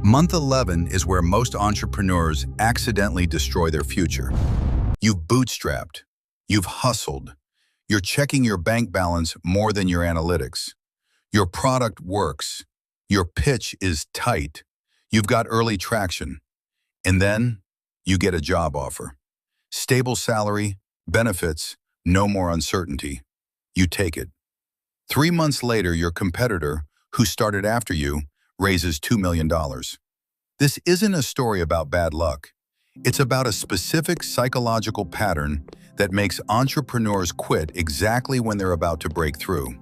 Month 11 is where most entrepreneurs accidentally destroy their future. You've bootstrapped. You've hustled. You're checking your bank balance more than your analytics. Your product works. Your pitch is tight. You've got early traction. And then you get a job offer. Stable salary, benefits, no more uncertainty. You take it. 3 months later, your competitor, who started after you, raises $2 million. This isn't a story about bad luck. It's about a specific psychological pattern that makes entrepreneurs quit exactly when they're about to break through.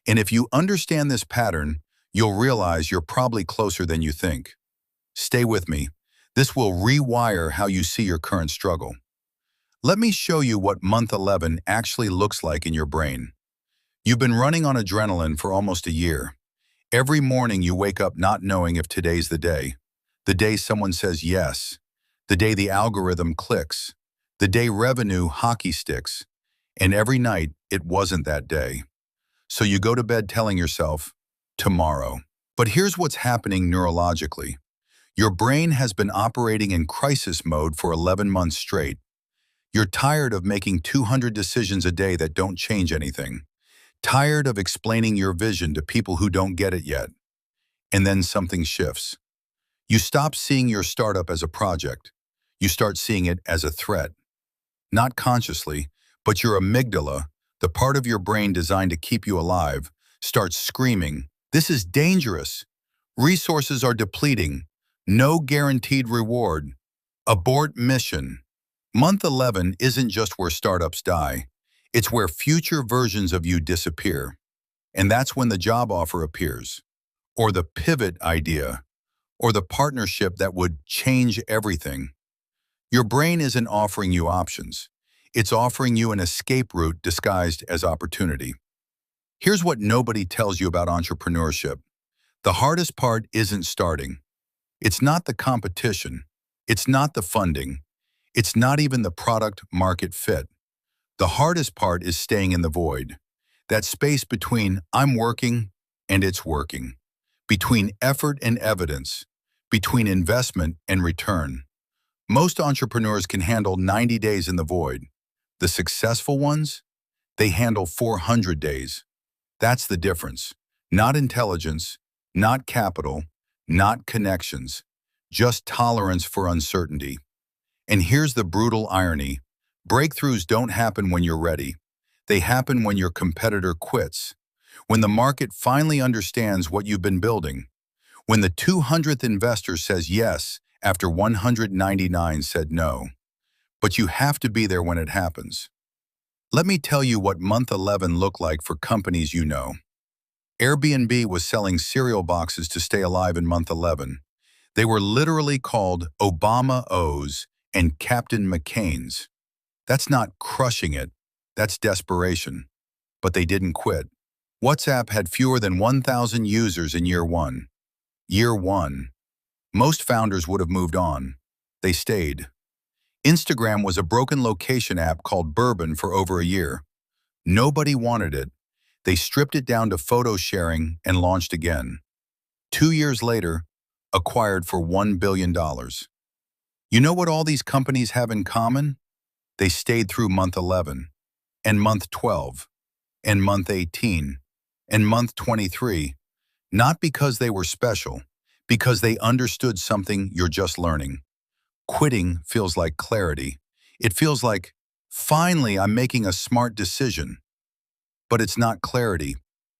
And if you understand this pattern, you'll realize you're probably closer than you think. Stay with me. This will rewire how you see your current struggle. Let me show you what month 11 actually looks like in your brain. You've been running on adrenaline for almost a year. Every morning you wake up not knowing if today's the day someone says yes, the day the algorithm clicks, the day revenue hockey sticks, and every night it wasn't that day. So you go to bed telling yourself, tomorrow. But here's what's happening neurologically. Your brain has been operating in crisis mode for 11 months straight. You're tired of making 200 decisions a day that don't change anything. Tired of explaining your vision to people who don't get it yet. And then something shifts. You stop seeing your startup as a project. You start seeing it as a threat. Not consciously, but your amygdala, the part of your brain designed to keep you alive, starts screaming, "This is dangerous. Resources are depleting. No guaranteed reward. Abort mission." Month 11 isn't just where startups die. It's where future versions of you disappear. And that's when the job offer appears, or the pivot idea, or the partnership that would change everything. Your brain isn't offering you options. It's offering you an escape route disguised as opportunity. Here's what nobody tells you about entrepreneurship. The hardest part isn't starting. It's not the competition. It's not the funding. It's not even the product market fit. The hardest part is staying in the void. That space between I'm working and it's working. Between effort and evidence. Between investment and return. Most entrepreneurs can handle 90 days in the void. The successful ones, they handle 400 days. That's the difference. Not intelligence, not capital, not connections, just tolerance for uncertainty. And here's the brutal irony. Breakthroughs don't happen when you're ready. They happen when your competitor quits. When the market finally understands what you've been building. When the 200th investor says yes after 199 said no. But you have to be there when it happens. Let me tell you what month 11 looked like for companies you know. Airbnb was selling cereal boxes to stay alive in month 11. They were literally called Obama O's and Captain McCain's. That's not crushing it, that's desperation. But they didn't quit. WhatsApp had fewer than 1,000 users in year one. Year one. Most founders would have moved on. They stayed. Instagram was a broken location app called Bourbon for over a year. Nobody wanted it. They stripped it down to photo sharing and launched again. 2 years later, acquired for $1 billion. You know what all these companies have in common? They stayed through month 11, and month 12, and month 18, and month 23, not because they were special, because they understood something you're just learning. Quitting feels like clarity. It feels like, finally, I'm making a smart decision. But it's not clarity.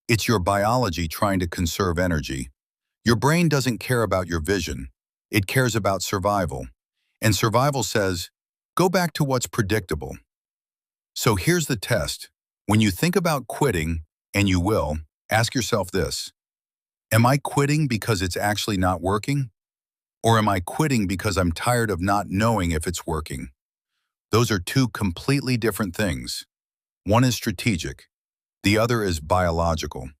It's your biology trying to conserve energy. Your brain doesn't care about your vision. It cares about survival. And survival says, go back to what's predictable. So here's the test. When you think about quitting, and you will, ask yourself this. Am I quitting because it's actually not working? Or am I quitting because I'm tired of not knowing if it's working? Those are two completely different things. One is strategic. The other is biological.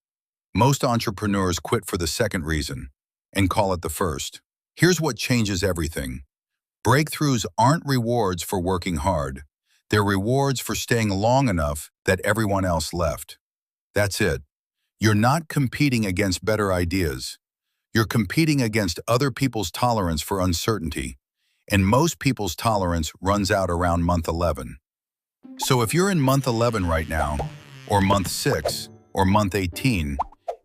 Most entrepreneurs quit for the second reason and call it the first. Here's what changes everything. Breakthroughs aren't rewards for working hard. They're rewards for staying long enough that everyone else left. That's it. You're not competing against better ideas. You're competing against other people's tolerance for uncertainty, and most people's tolerance runs out around month 11. So if you're in month 11 right now, or month 6, or month 18,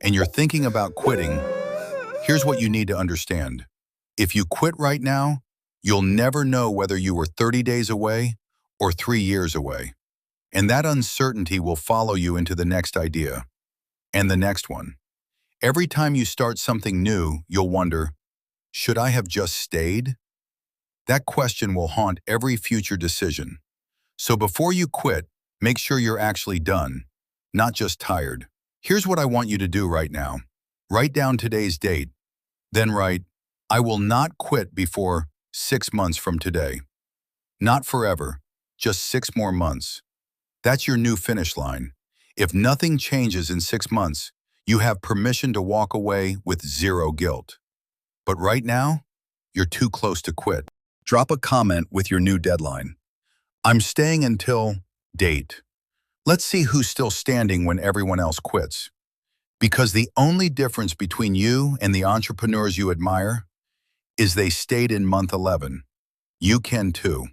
and you're thinking about quitting, here's what you need to understand. If you quit right now, you'll never know whether you were 30 days away or 3 years away. And that uncertainty will follow you into the next idea and the next one. Every time you start something new, you'll wonder, should I have just stayed? That question will haunt every future decision. So before you quit, make sure you're actually done, not just tired. Here's what I want you to do right now. Write down today's date. Then write, I will not quit before 6 months from today. Not forever, just 6 more months. That's your new finish line. If nothing changes in 6 months, you have permission to walk away with zero guilt. But right now, you're too close to quit. Drop a comment with your new deadline. I'm staying until date. Let's see who's still standing when everyone else quits. Because the only difference between you and the entrepreneurs you admire is they stayed in month 11. You can too.